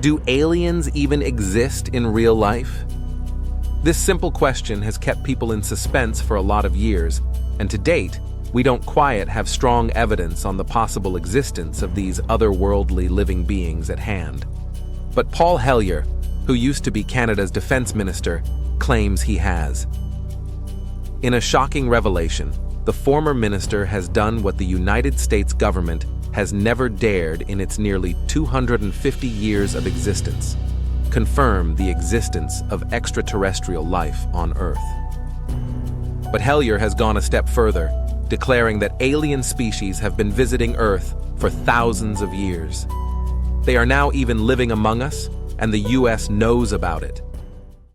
Do aliens even exist in real life? This simple question has kept people in suspense for a lot of years, and to date, we don't quite have strong evidence on the possible existence of these otherworldly living beings at hand. But Paul Hellyer, who used to be Canada's defense minister, claims he has. In a shocking revelation, the former minister has done what the United States government has never dared in its nearly 250 years of existence: confirm the existence of extraterrestrial life on Earth. But Hellyer has gone a step further, declaring that alien species have been visiting Earth for thousands of years. They are now even living among us, and the U.S. knows about it.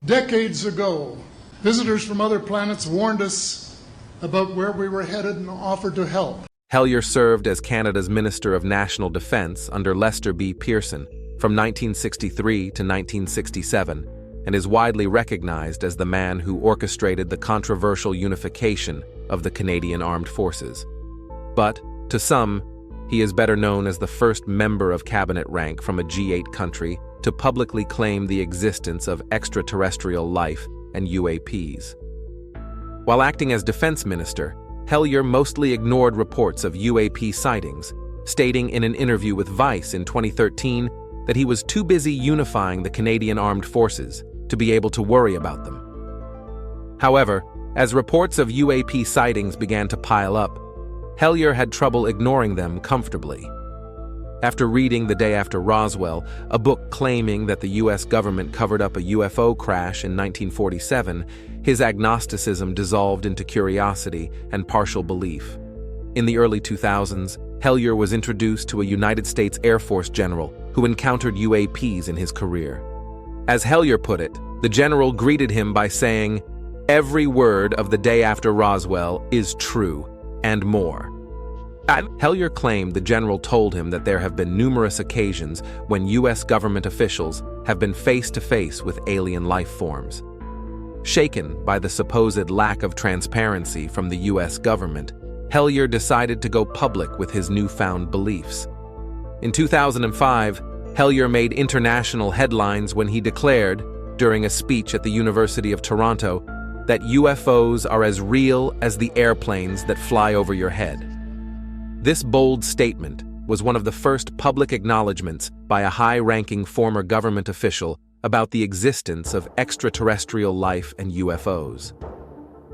Decades ago, visitors from other planets warned us about where we were headed and offered to help. Hellyer served as Canada's Minister of National Defence under Lester B. Pearson from 1963 to 1967, and is widely recognized as the man who orchestrated the controversial unification of the Canadian Armed Forces. But, to some, he is better known as the first member of cabinet rank from a G8 country to publicly claim the existence of extraterrestrial life and UAPs. While acting as defense minister, Hellyer mostly ignored reports of UAP sightings, stating in an interview with Vice in 2013 that he was too busy unifying the Canadian Armed Forces to be able to worry about them. However, as reports of UAP sightings began to pile up, Hellyer had trouble ignoring them comfortably. After reading The Day After Roswell, a book claiming that the U.S. government covered up a UFO crash in 1947, his agnosticism dissolved into curiosity and partial belief. In the early 2000s, Hellyer was introduced to a United States Air Force general who encountered UAPs in his career. As Hellyer put it, the general greeted him by saying, "Every word of The Day After Roswell is true, and more." Hellyer claimed the general told him that there have been numerous occasions when U.S. government officials have been face-to-face with alien life forms. Shaken by the supposed lack of transparency from the U.S. government, Hellyer decided to go public with his newfound beliefs. In 2005, Hellyer made international headlines when he declared, during a speech at the University of Toronto, that UFOs are as real as the airplanes that fly over your head. This bold statement was one of the first public acknowledgments by a high-ranking former government official about the existence of extraterrestrial life and UFOs.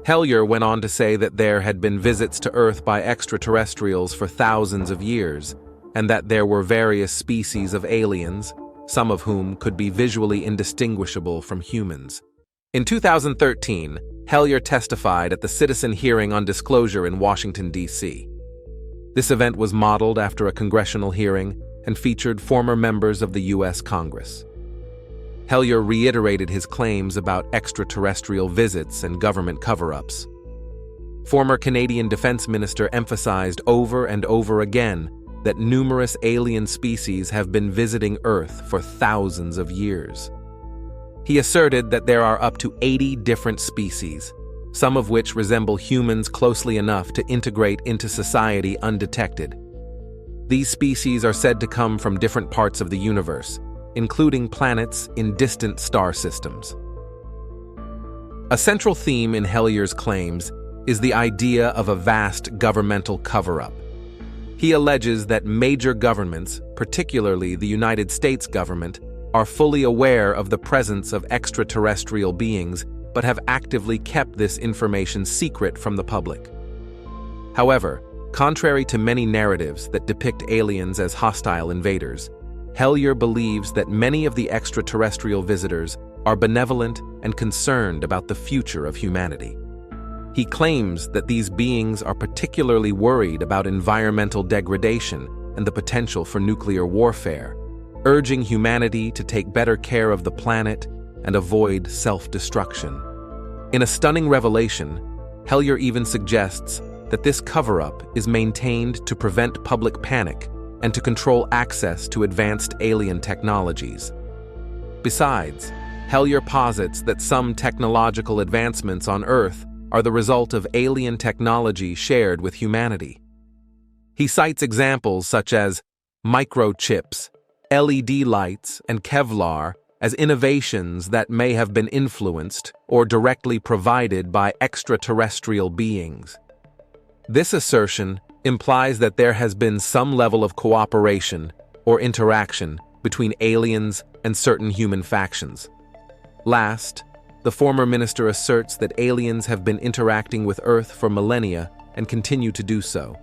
Hellyer went on to say that there had been visits to Earth by extraterrestrials for thousands of years, and that there were various species of aliens, some of whom could be visually indistinguishable from humans. In 2013, Hellyer testified at the Citizen Hearing on Disclosure in Washington, D.C. This event was modeled after a congressional hearing and featured former members of the U.S. Congress. Hellyer reiterated his claims about extraterrestrial visits and government cover-ups. Former Canadian Defense Minister emphasized over and over again that numerous alien species have been visiting Earth for thousands of years. He asserted that there are up to 80 different species, some of which resemble humans closely enough to integrate into society undetected. These species are said to come from different parts of the universe, including planets in distant star systems. A central theme in Hellyer's claims is the idea of a vast governmental cover-up. He alleges that major governments, particularly the United States government, are fully aware of the presence of extraterrestrial beings but have actively kept this information secret from the public. However, contrary to many narratives that depict aliens as hostile invaders, Hellyer believes that many of the extraterrestrial visitors are benevolent and concerned about the future of humanity. He claims that these beings are particularly worried about environmental degradation and the potential for nuclear warfare, urging humanity to take better care of the planet and avoid self-destruction. In a stunning revelation, Hellyer even suggests that this cover-up is maintained to prevent public panic and to control access to advanced alien technologies. Besides, Hellyer posits that some technological advancements on Earth are the result of alien technology shared with humanity. He cites examples such as microchips, LED lights, and Kevlar as innovations that may have been influenced or directly provided by extraterrestrial beings. This assertion implies that there has been some level of cooperation or interaction between aliens and certain human factions. Last, the former minister asserts that aliens have been interacting with Earth for millennia and continue to do so.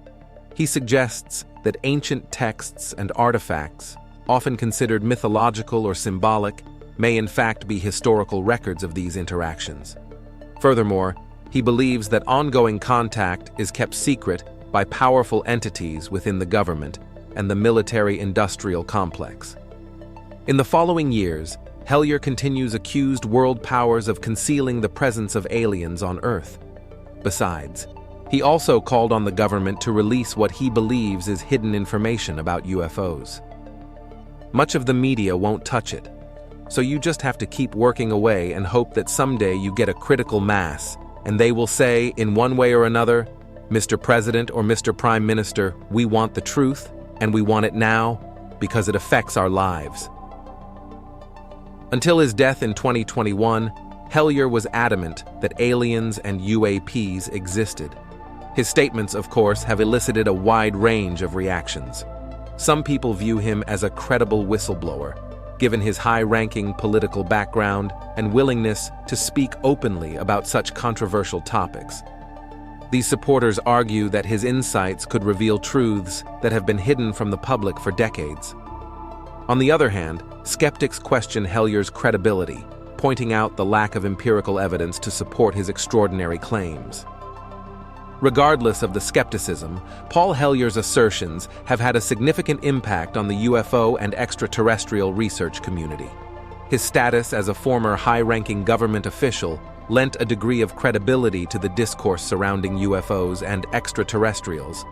He suggests that ancient texts and artifacts, often considered mythological or symbolic, may in fact be historical records of these interactions. Furthermore, he believes that ongoing contact is kept secret by powerful entities within the government and the military-industrial complex. In the following years, Hellyer continues accused world powers of concealing the presence of aliens on Earth. Besides, he also called on the government to release what he believes is hidden information about UFOs. Much of the media won't touch it, so you just have to keep working away and hope that someday you get a critical mass, and they will say, in one way or another, "Mr. President or Mr. Prime Minister, we want the truth, and we want it now, because it affects our lives." Until his death in 2021, Hellyer was adamant that aliens and UAPs existed. His statements, of course, have elicited a wide range of reactions. Some people view him as a credible whistleblower, given his high-ranking political background and willingness to speak openly about such controversial topics. These supporters argue that his insights could reveal truths that have been hidden from the public for decades. On the other hand, skeptics question Hellyer's credibility, pointing out the lack of empirical evidence to support his extraordinary claims. Regardless of the skepticism, Paul Hellyer's assertions have had a significant impact on the UFO and extraterrestrial research community. His status as a former high-ranking government official lent a degree of credibility to the discourse surrounding UFOs and extraterrestrials.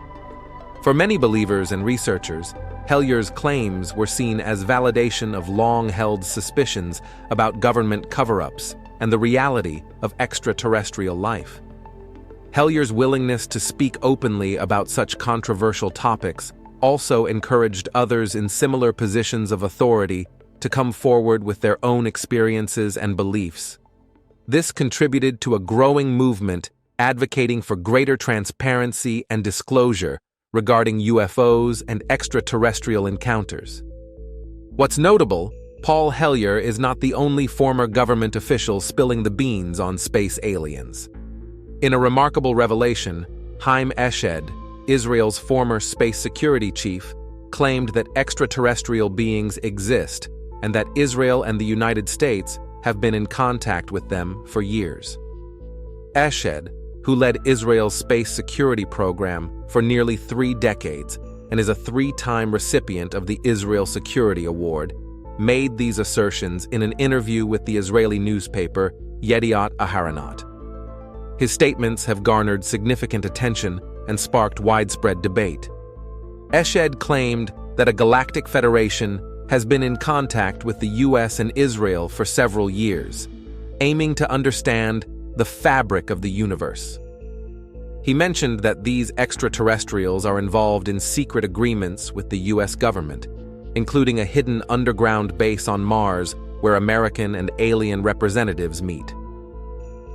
For many believers and researchers, Hellyer's claims were seen as validation of long-held suspicions about government cover-ups and the reality of extraterrestrial life. Hellyer's willingness to speak openly about such controversial topics also encouraged others in similar positions of authority to come forward with their own experiences and beliefs. This contributed to a growing movement advocating for greater transparency and disclosure regarding UFOs and extraterrestrial encounters. What's notable, Paul Hellyer is not the only former government official spilling the beans on space aliens. In a remarkable revelation, Chaim Eshed, Israel's former space security chief, claimed that extraterrestrial beings exist and that Israel and the United States have been in contact with them for years. Eshed, who led Israel's space security program for nearly 3 decades and is a 3-time recipient of the Israel Security Award, made these assertions in an interview with the Israeli newspaper Yediot Aharonot. His statements have garnered significant attention and sparked widespread debate. Eshed claimed that a galactic federation has been in contact with the US and Israel for several years, aiming to understand the fabric of the universe. He mentioned that these extraterrestrials are involved in secret agreements with the US government, including a hidden underground base on Mars where American and alien representatives meet.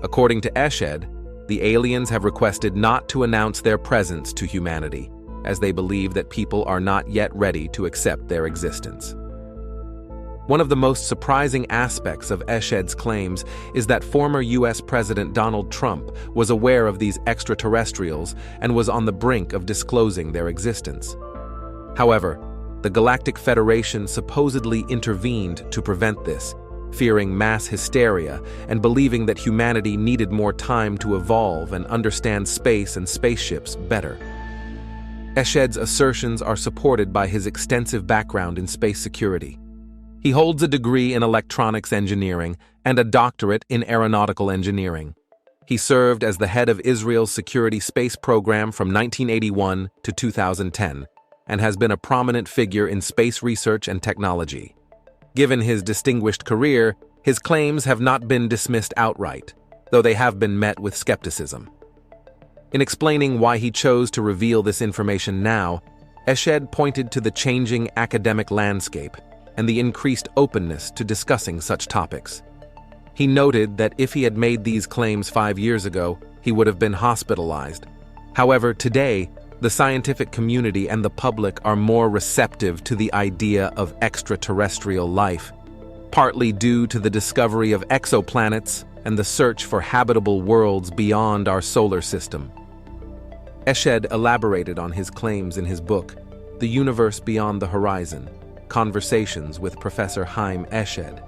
According to Eshed, the aliens have requested not to announce their presence to humanity, as they believe that people are not yet ready to accept their existence. One of the most surprising aspects of Eshed's claims is that former US President Donald Trump was aware of these extraterrestrials and was on the brink of disclosing their existence. However, the Galactic Federation supposedly intervened to prevent this, fearing mass hysteria and believing that humanity needed more time to evolve and understand space and spaceships better. Eshed's assertions are supported by his extensive background in space security. He holds a degree in electronics engineering and a doctorate in aeronautical engineering. He served as the head of Israel's security space program from 1981 to 2010 and has been a prominent figure in space research and technology. Given his distinguished career, his claims have not been dismissed outright, though they have been met with skepticism. In explaining why he chose to reveal this information now, Eshed pointed to the changing academic landscape and the increased openness to discussing such topics. He noted that if he had made these claims 5 years ago, he would have been hospitalized. However, today, the scientific community and the public are more receptive to the idea of extraterrestrial life, partly due to the discovery of exoplanets and the search for habitable worlds beyond our solar system. Eshed elaborated on his claims in his book, The Universe Beyond the Horizon, Conversations with Professor Haim Eshed.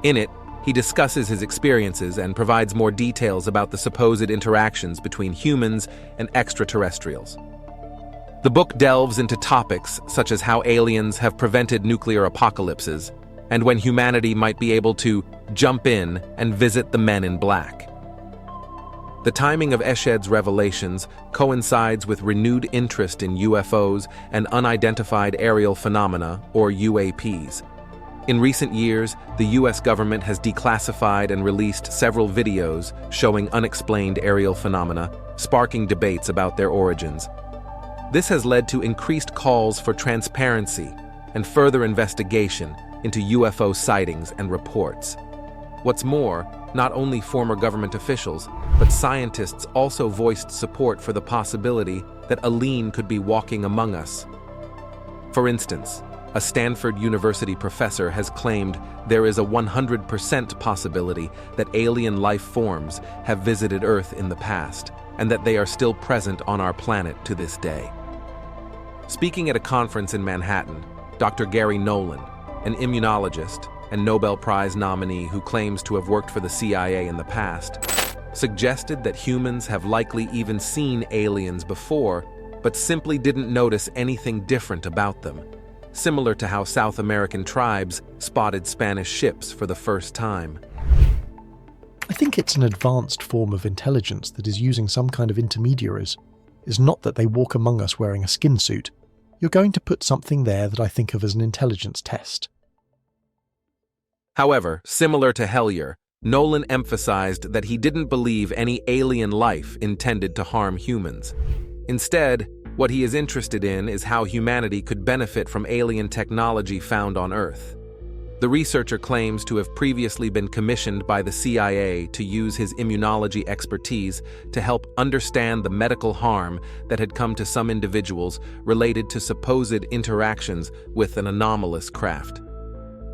In it, he discusses his experiences and provides more details about the supposed interactions between humans and extraterrestrials. The book delves into topics such as how aliens have prevented nuclear apocalypses and when humanity might be able to jump in and visit the men in black. The timing of Eshed's revelations coincides with renewed interest in UFOs and unidentified aerial phenomena, or UAPs. In recent years, the US government has declassified and released several videos showing unexplained aerial phenomena, sparking debates about their origins. This has led to increased calls for transparency and further investigation into UFO sightings and reports. What's more, not only former government officials, but scientists also voiced support for the possibility that Aline could be walking among us. For instance, a Stanford University professor has claimed there is a 100% possibility that alien life forms have visited Earth in the past, and that they are still present on our planet to this day. Speaking at a conference in Manhattan, Dr. Gary Nolan, an immunologist and Nobel Prize nominee who claims to have worked for the CIA in the past, suggested that humans have likely even seen aliens before, but simply didn't notice anything different about them, similar to how South American tribes spotted Spanish ships for the first time. I think it's an advanced form of intelligence that is using some kind of intermediaries. It's not that they walk among us wearing a skin suit. You're going to put something there that I think of as an intelligence test. However, similar to Hellier, Nolan emphasized that he didn't believe any alien life intended to harm humans. Instead, what he is interested in is how humanity could benefit from alien technology found on Earth. The researcher claims to have previously been commissioned by the CIA to use his immunology expertise to help understand the medical harm that had come to some individuals related to supposed interactions with an anomalous craft.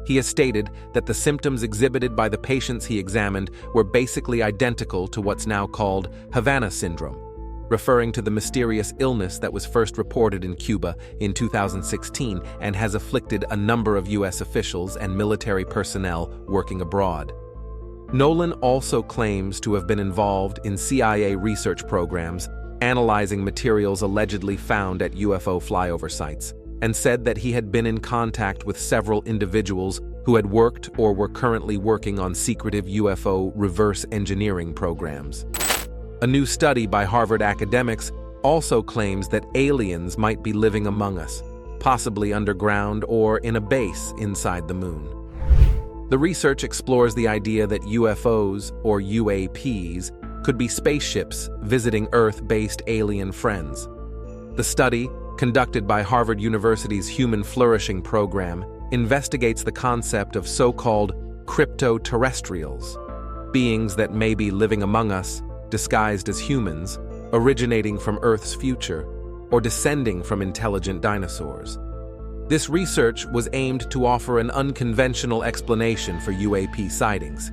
He has stated that the symptoms exhibited by the patients he examined were basically identical to what's now called Havana syndrome, referring to the mysterious illness that was first reported in Cuba in 2016 and has afflicted a number of US officials and military personnel working abroad. Nolan also claims to have been involved in CIA research programs analyzing materials allegedly found at UFO flyover sites, and said that he had been in contact with several individuals who had worked or were currently working on secretive UFO reverse engineering programs. A new study by Harvard academics also claims that aliens might be living among us, possibly underground or in a base inside the moon. The research explores the idea that UFOs, or UAPs, could be spaceships visiting Earth-based alien friends. The study, conducted by Harvard University's Human Flourishing Program, investigates the concept of so-called crypto-terrestrials, beings that may be living among us, disguised as humans, originating from Earth's future, or descending from intelligent dinosaurs. This research was aimed to offer an unconventional explanation for UAP sightings.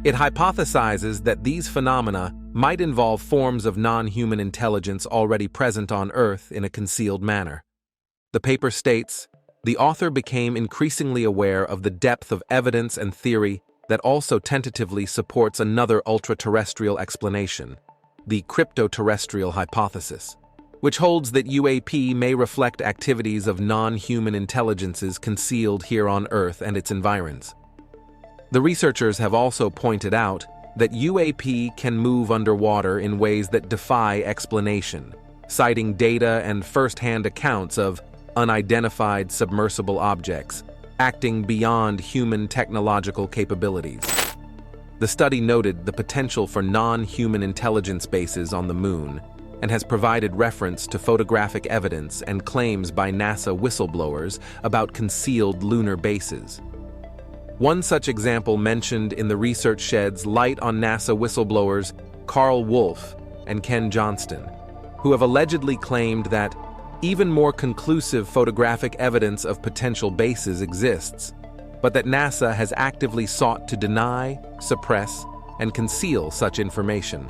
It hypothesizes that these phenomena might involve forms of non-human intelligence already present on Earth in a concealed manner. The paper states, the author became increasingly aware of the depth of evidence and theory that also tentatively supports another ultra-terrestrial explanation, the crypto-terrestrial hypothesis, which holds that UAP may reflect activities of non-human intelligences concealed here on Earth and its environs. The researchers have also pointed out that UAP can move underwater in ways that defy explanation, citing data and first-hand accounts of unidentified submersible objects acting beyond human technological capabilities. The study noted the potential for non-human intelligence bases on the moon, and has provided reference to photographic evidence and claims by NASA whistleblowers about concealed lunar bases. One such example mentioned in the research sheds light on NASA whistleblowers Carl Wolf and Ken Johnston, who have allegedly claimed that even more conclusive photographic evidence of potential bases exists, but that NASA has actively sought to deny, suppress, and conceal such information.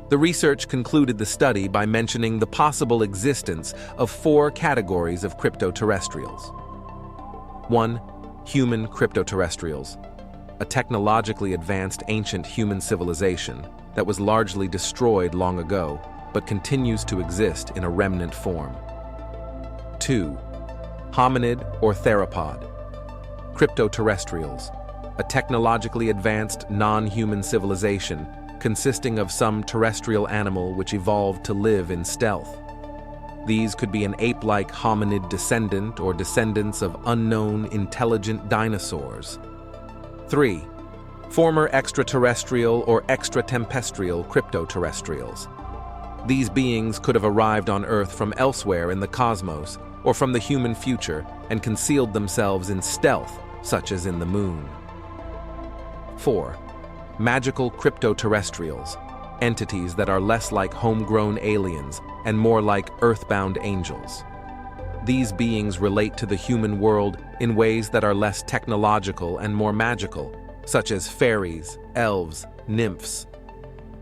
The research concluded the study by mentioning the possible existence of 4 categories of cryptoterrestrials. 1. Human cryptoterrestrials, a technologically advanced ancient human civilization that was largely destroyed long ago, but continues to exist in a remnant form. 2. Hominid or theropod, cryptoterrestrials, a technologically advanced non-human civilization consisting of some terrestrial animal which evolved to live in stealth. These could be an ape-like hominid descendant or descendants of unknown intelligent dinosaurs. 3. Former extraterrestrial or extraterrestrial cryptoterrestrials. These beings could have arrived on Earth from elsewhere in the cosmos or from the human future and concealed themselves in stealth, such as in the moon. 4. Magical cryptoterrestrials, entities that are less like homegrown aliens and more like earthbound angels. These beings relate to the human world in ways that are less technological and more magical, such as fairies, elves, nymphs.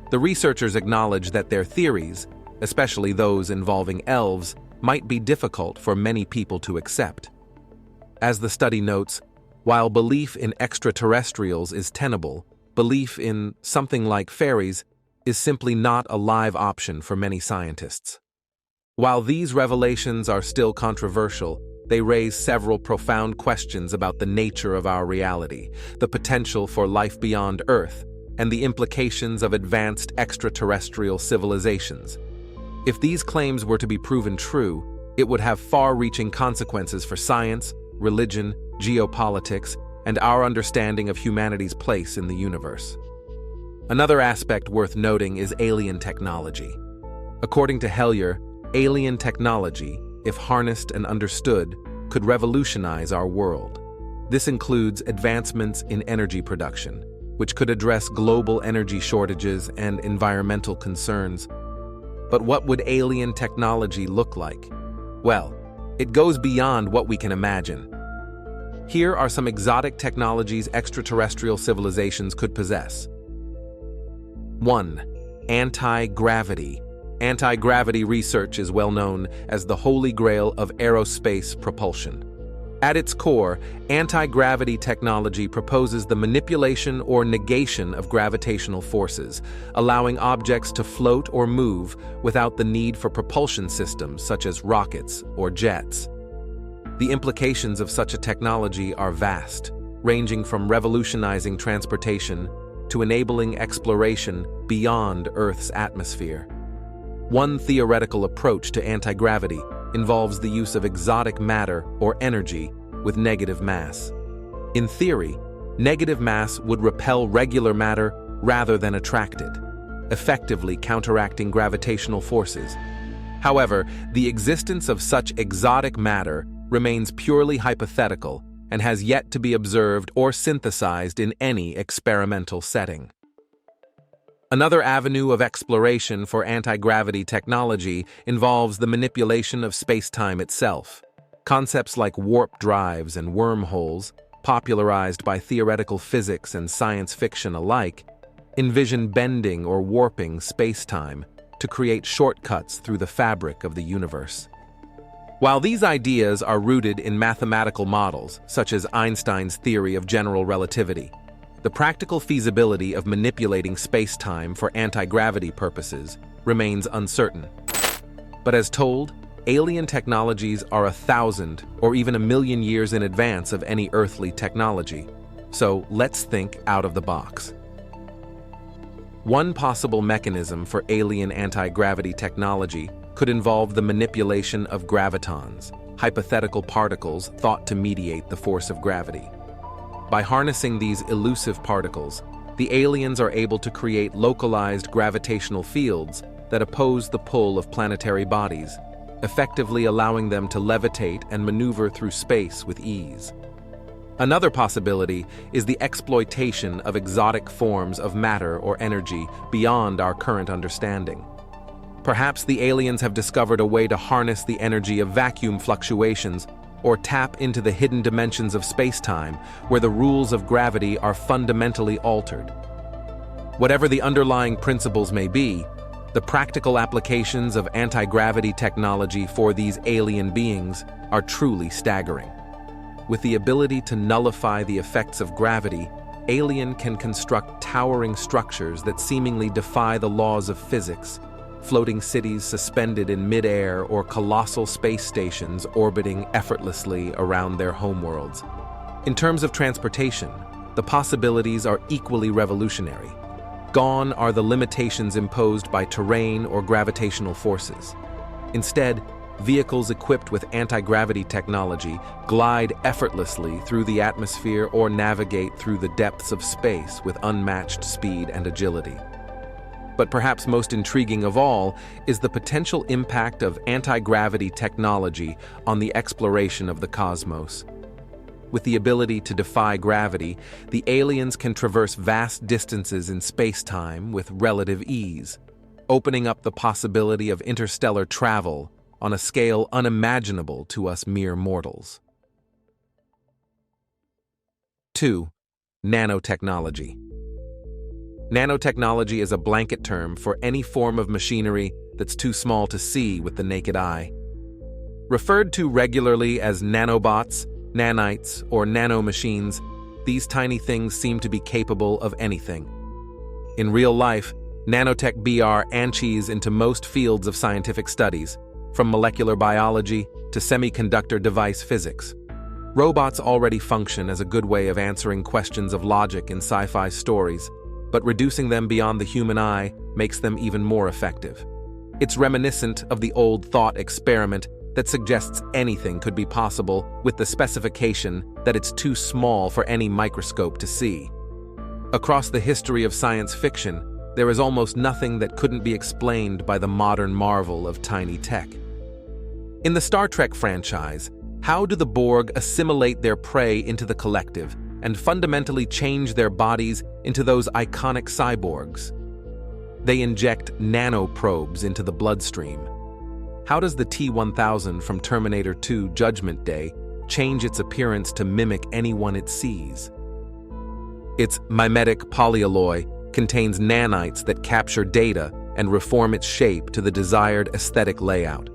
The researchers acknowledge that their theories, especially those involving elves, might be difficult for many people to accept. As the study notes, while belief in extraterrestrials is tenable, belief in something like fairies is simply not a live option for many scientists. While these revelations are still controversial, they raise several profound questions about the nature of our reality, the potential for life beyond Earth, and the implications of advanced extraterrestrial civilizations. If these claims were to be proven true, it would have far-reaching consequences for science, religion, geopolitics, and our understanding of humanity's place in the universe. Another aspect worth noting is alien technology. According to Hellier, alien technology, if harnessed and understood, could revolutionize our world. This includes advancements in energy production, which could address global energy shortages and environmental concerns. But what would alien technology look like? Well, it goes beyond what we can imagine. Here are some exotic technologies extraterrestrial civilizations could possess. 1. Anti-gravity. Anti-gravity research is well known as the holy grail of aerospace propulsion. At its core, anti-gravity technology proposes the manipulation or negation of gravitational forces, allowing objects to float or move without the need for propulsion systems such as rockets or jets. The implications of such a technology are vast, ranging from revolutionizing transportation to enabling exploration beyond Earth's atmosphere. One theoretical approach to anti-gravity involves the use of exotic matter or energy with negative mass. In theory, negative mass would repel regular matter rather than attract it, effectively counteracting gravitational forces. However, the existence of such exotic matter remains purely hypothetical and has yet to be observed or synthesized in any experimental setting. Another avenue of exploration for anti-gravity technology involves the manipulation of space-time itself. Concepts like warp drives and wormholes, popularized by theoretical physics and science fiction alike, envision bending or warping space-time to create shortcuts through the fabric of the universe. While these ideas are rooted in mathematical models, such as Einstein's theory of general relativity, the practical feasibility of manipulating space-time for anti-gravity purposes remains uncertain. But as told, alien technologies are 1,000 or even 1,000,000 years in advance of any earthly technology, so let's think out of the box. One possible mechanism for alien anti-gravity technology could involve the manipulation of gravitons, hypothetical particles thought to mediate the force of gravity. By harnessing these elusive particles, the aliens are able to create localized gravitational fields that oppose the pull of planetary bodies, effectively allowing them to levitate and maneuver through space with ease. Another possibility is the exploitation of exotic forms of matter or energy beyond our current understanding. Perhaps the aliens have discovered a way to harness the energy of vacuum fluctuations or tap into the hidden dimensions of space-time where the rules of gravity are fundamentally altered. Whatever the underlying principles may be, the practical applications of anti-gravity technology for these alien beings are truly staggering. With the ability to nullify the effects of gravity, Alien can construct towering structures that seemingly defy the laws of physics, floating cities suspended in mid-air or colossal space stations orbiting effortlessly around their homeworlds. In terms of transportation, the possibilities are equally revolutionary. Gone are the limitations imposed by terrain or gravitational forces. Instead, vehicles equipped with anti-gravity technology glide effortlessly through the atmosphere or navigate through the depths of space with unmatched speed and agility. But perhaps most intriguing of all is the potential impact of anti-gravity technology on the exploration of the cosmos. With the ability to defy gravity, the aliens can traverse vast distances in space-time with relative ease, opening up the possibility of interstellar travel on a scale unimaginable to us mere mortals. 2. Nanotechnology. Nanotechnology is a blanket term for any form of machinery that's too small to see with the naked eye. Referred to regularly as nanobots, nanites, or nanomachines, these tiny things seem to be capable of anything. In real life, nanotech enters into most fields of scientific studies, from molecular biology to semiconductor device physics. Robots already function as a good way of answering questions of logic in sci-fi stories, but reducing them beyond the human eye makes them even more effective. It's reminiscent of the old thought experiment that suggests anything could be possible with the specification that it's too small for any microscope to see. Across the history of science fiction, there is almost nothing that couldn't be explained by the modern marvel of tiny tech. In the Star Trek franchise, how do the Borg assimilate their prey into the collective and fundamentally change their bodies into those iconic cyborgs? They inject nanoprobes into the bloodstream. How does the T-1000 from Terminator 2 Judgment Day change its appearance to mimic anyone it sees? Its mimetic polyalloy contains nanites that capture data and reform its shape to the desired aesthetic layout.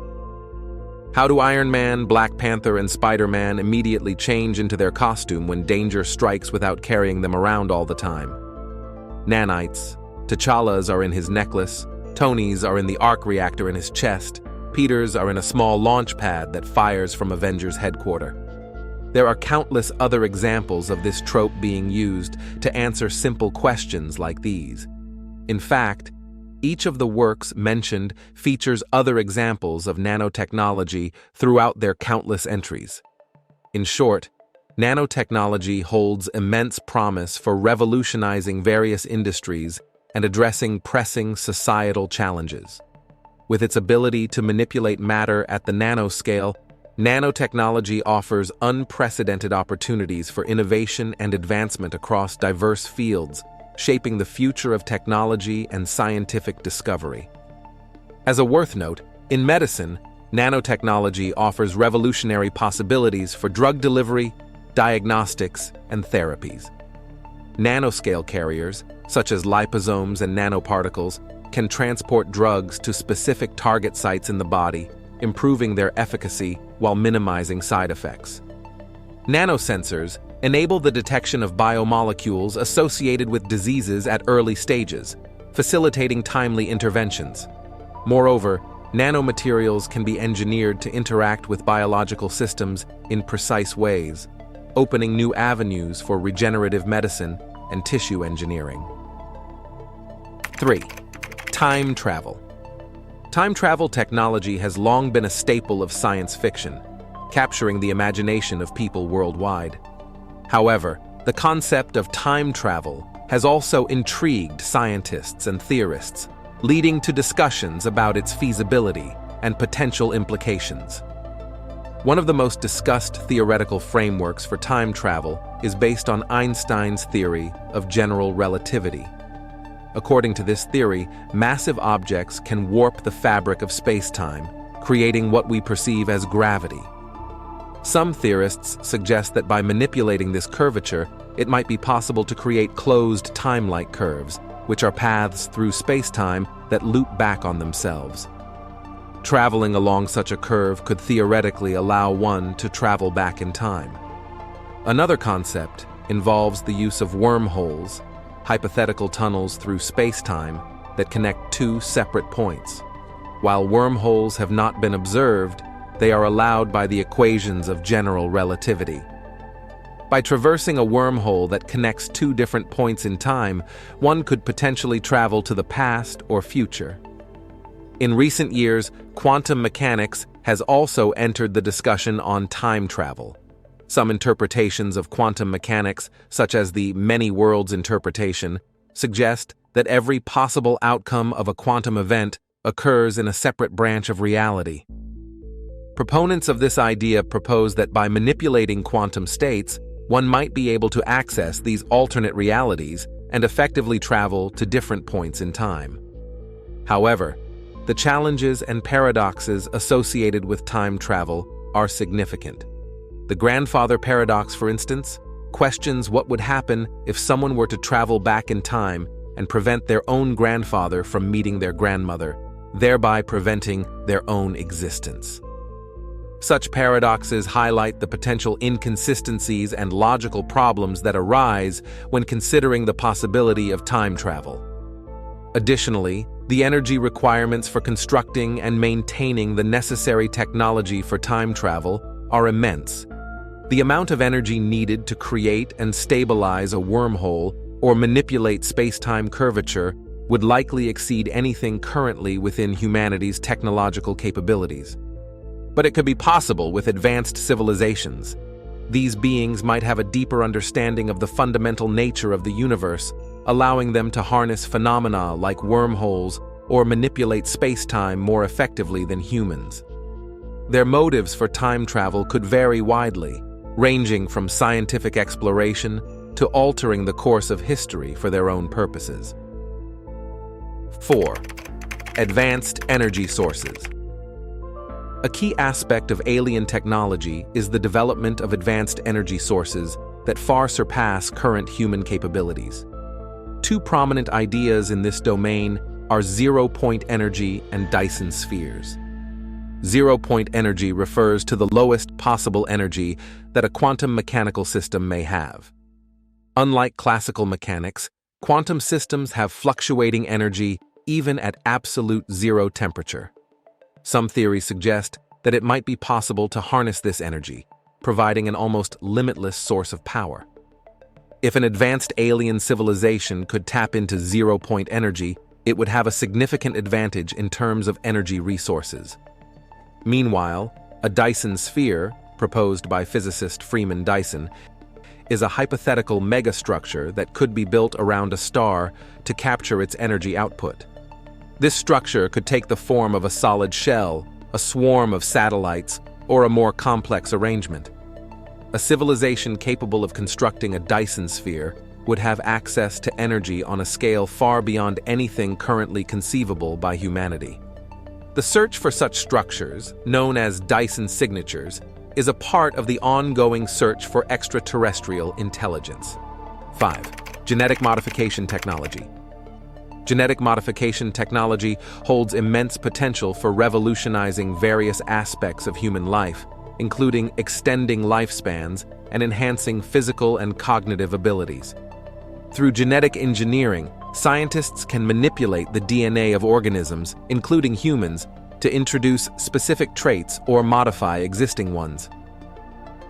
How do Iron Man, Black Panther, and Spider-Man immediately change into their costume when danger strikes without carrying them around all the time? Nanites. T'Challa's are in his necklace, Tony's are in the arc reactor in his chest, Peter's are in a small launch pad that fires from Avengers headquarters. There are countless other examples of this trope being used to answer simple questions like these. In fact, each of the works mentioned features other examples of nanotechnology throughout their countless entries. In short, nanotechnology holds immense promise for revolutionizing various industries and addressing pressing societal challenges. With its ability to manipulate matter at the nanoscale, nanotechnology offers unprecedented opportunities for innovation and advancement across diverse fields, shaping the future of technology and scientific discovery. As a worth note, in medicine, nanotechnology offers revolutionary possibilities for drug delivery, diagnostics, and therapies. Nanoscale carriers, such as liposomes and nanoparticles, can transport drugs to specific target sites in the body, improving their efficacy while minimizing side effects. Nanosensors enable the detection of biomolecules associated with diseases at early stages, facilitating timely interventions. Moreover, nanomaterials can be engineered to interact with biological systems in precise ways, opening new avenues for regenerative medicine and tissue engineering. 3. Time travel. Time travel technology has long been a staple of science fiction, capturing the imagination of people worldwide. However, the concept of time travel has also intrigued scientists and theorists, leading to discussions about its feasibility and potential implications. One of the most discussed theoretical frameworks for time travel is based on Einstein's theory of general relativity. According to this theory, massive objects can warp the fabric of space-time, creating what we perceive as gravity. Some theorists suggest that by manipulating this curvature, it might be possible to create closed time-like curves, which are paths through space-time that loop back on themselves. Traveling along such a curve could theoretically allow one to travel back in time. Another concept involves the use of wormholes, hypothetical tunnels through space-time that connect two separate points. While wormholes have not been observed, they are allowed by the equations of general relativity. By traversing a wormhole that connects two different points in time, one could potentially travel to the past or future. In recent years, quantum mechanics has also entered the discussion on time travel. Some interpretations of quantum mechanics, such as the many worlds interpretation, suggest that every possible outcome of a quantum event occurs in a separate branch of reality. Proponents of this idea propose that by manipulating quantum states, one might be able to access these alternate realities and effectively travel to different points in time. However, the challenges and paradoxes associated with time travel are significant. The grandfather paradox, for instance, questions what would happen if someone were to travel back in time and prevent their own grandfather from meeting their grandmother, thereby preventing their own existence. Such paradoxes highlight the potential inconsistencies and logical problems that arise when considering the possibility of time travel. Additionally, the energy requirements for constructing and maintaining the necessary technology for time travel are immense. The amount of energy needed to create and stabilize a wormhole or manipulate space-time curvature would likely exceed anything currently within humanity's technological capabilities. But it could be possible with advanced civilizations. These beings might have a deeper understanding of the fundamental nature of the universe, allowing them to harness phenomena like wormholes or manipulate space-time more effectively than humans. Their motives for time travel could vary widely, ranging from scientific exploration to altering the course of history for their own purposes. 4. Advanced energy sources. A key aspect of alien technology is the development of advanced energy sources that far surpass current human capabilities. Two prominent ideas in this domain are zero-point energy and Dyson spheres. Zero-point energy refers to the lowest possible energy that a quantum mechanical system may have. Unlike classical mechanics, quantum systems have fluctuating energy even at absolute zero temperature. Some theories suggest that it might be possible to harness this energy, providing an almost limitless source of power. If an advanced alien civilization could tap into zero-point energy, it would have a significant advantage in terms of energy resources. Meanwhile, a Dyson sphere, proposed by physicist Freeman Dyson, is a hypothetical megastructure that could be built around a star to capture its energy output. This structure could take the form of a solid shell, a swarm of satellites, or a more complex arrangement. A civilization capable of constructing a Dyson sphere would have access to energy on a scale far beyond anything currently conceivable by humanity. The search for such structures, known as Dyson signatures, is a part of the ongoing search for extraterrestrial intelligence. 5. Genetic modification technology. Genetic modification technology holds immense potential for revolutionizing various aspects of human life, including extending lifespans and enhancing physical and cognitive abilities. Through genetic engineering, scientists can manipulate the DNA of organisms, including humans, to introduce specific traits or modify existing ones.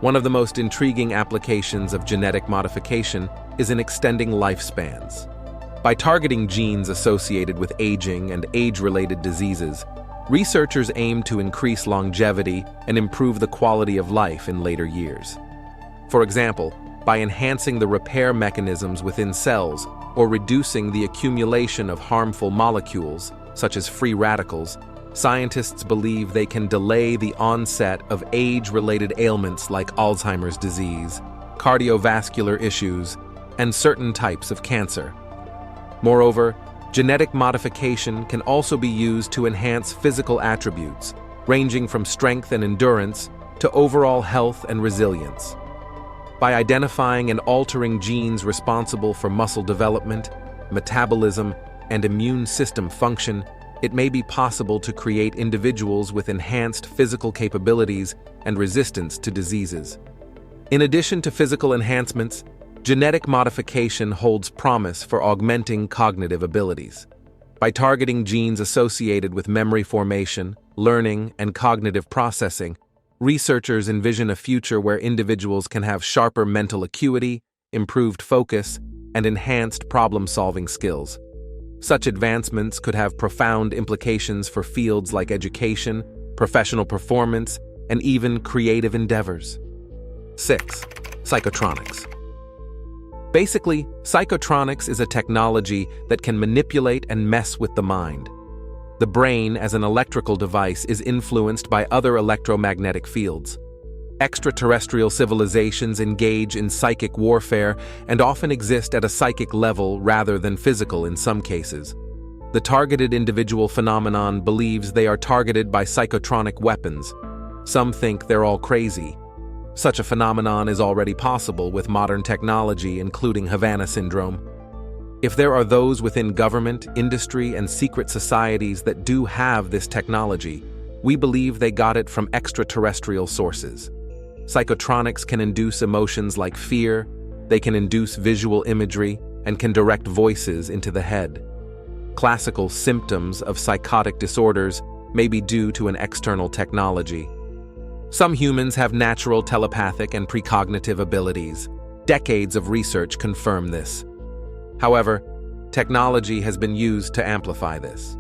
One of the most intriguing applications of genetic modification is in extending lifespans. By targeting genes associated with aging and age-related diseases, researchers aim to increase longevity and improve the quality of life in later years. For example, by enhancing the repair mechanisms within cells or reducing the accumulation of harmful molecules, such as free radicals, scientists believe they can delay the onset of age-related ailments like Alzheimer's disease, cardiovascular issues, and certain types of cancer. Moreover, genetic modification can also be used to enhance physical attributes, ranging from strength and endurance to overall health and resilience. By identifying and altering genes responsible for muscle development, metabolism, and immune system function, it may be possible to create individuals with enhanced physical capabilities and resistance to diseases. In addition to physical enhancements, genetic modification holds promise for augmenting cognitive abilities. By targeting genes associated with memory formation, learning, and cognitive processing, researchers envision a future where individuals can have sharper mental acuity, improved focus, and enhanced problem-solving skills. Such advancements could have profound implications for fields like education, professional performance, and even creative endeavors. 6. Psychotronics. Basically, psychotronics is a technology that can manipulate and mess with the mind. The brain, as an electrical device, is influenced by other electromagnetic fields. Extraterrestrial civilizations engage in psychic warfare and often exist at a psychic level rather than physical in some cases. The targeted individual phenomenon believes they are targeted by psychotronic weapons. Some think they're all crazy. Such a phenomenon is already possible with modern technology, including Havana syndrome. If there are those within government, industry, and secret societies that do have this technology, we believe they got it from extraterrestrial sources. Psychotronics can induce emotions like fear, they can induce visual imagery, and can direct voices into the head. Classical symptoms of psychotic disorders may be due to an external technology. Some humans have natural telepathic and precognitive abilities. Decades of research confirm this. However, technology has been used to amplify this.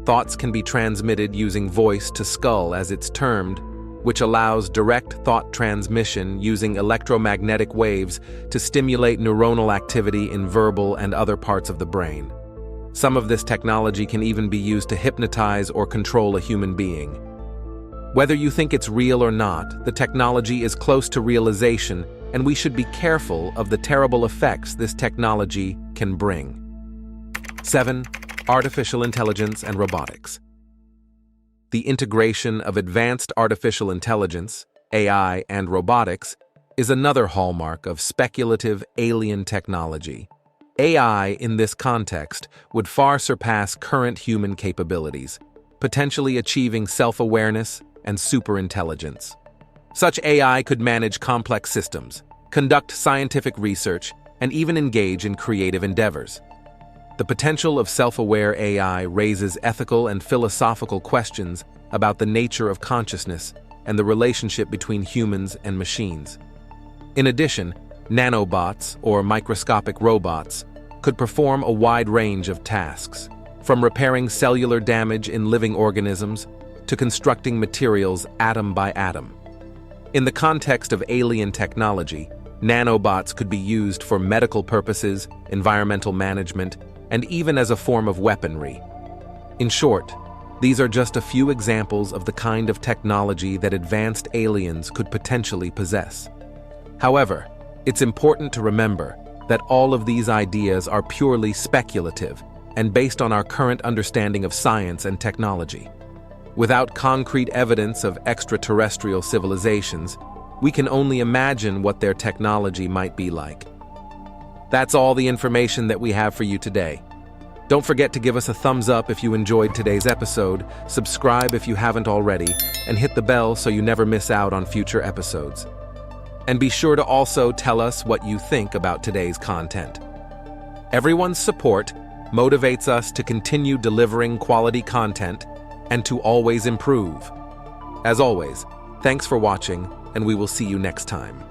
Thoughts can be transmitted using voice to skull, as it's termed, which allows direct thought transmission using electromagnetic waves to stimulate neuronal activity in verbal and other parts of the brain. Some of this technology can even be used to hypnotize or control a human being. Whether you think it's real or not, the technology is close to realization, and we should be careful of the terrible effects this technology can bring. 7. Artificial intelligence and robotics. The integration of advanced artificial intelligence, AI, and robotics is another hallmark of speculative alien technology. AI, in this context, would far surpass current human capabilities, potentially achieving self-awareness and superintelligence. Such AI could manage complex systems, conduct scientific research, and even engage in creative endeavors. The potential of self-aware AI raises ethical and philosophical questions about the nature of consciousness and the relationship between humans and machines. In addition, nanobots, or microscopic robots, could perform a wide range of tasks, from repairing cellular damage in living organisms to constructing materials atom by atom. In the context of alien technology, nanobots could be used for medical purposes, environmental management, and even as a form of weaponry. In short, these are just a few examples of the kind of technology that advanced aliens could potentially possess. However, it's important to remember that all of these ideas are purely speculative and based on our current understanding of science and technology. Without concrete evidence of extraterrestrial civilizations, we can only imagine what their technology might be like. That's all the information that we have for you today. Don't forget to give us a thumbs up if you enjoyed today's episode, subscribe if you haven't already, and hit the bell so you never miss out on future episodes. And be sure to also tell us what you think about today's content. Everyone's support motivates us to continue delivering quality content and to always improve. As always, thanks for watching, and we will see you next time.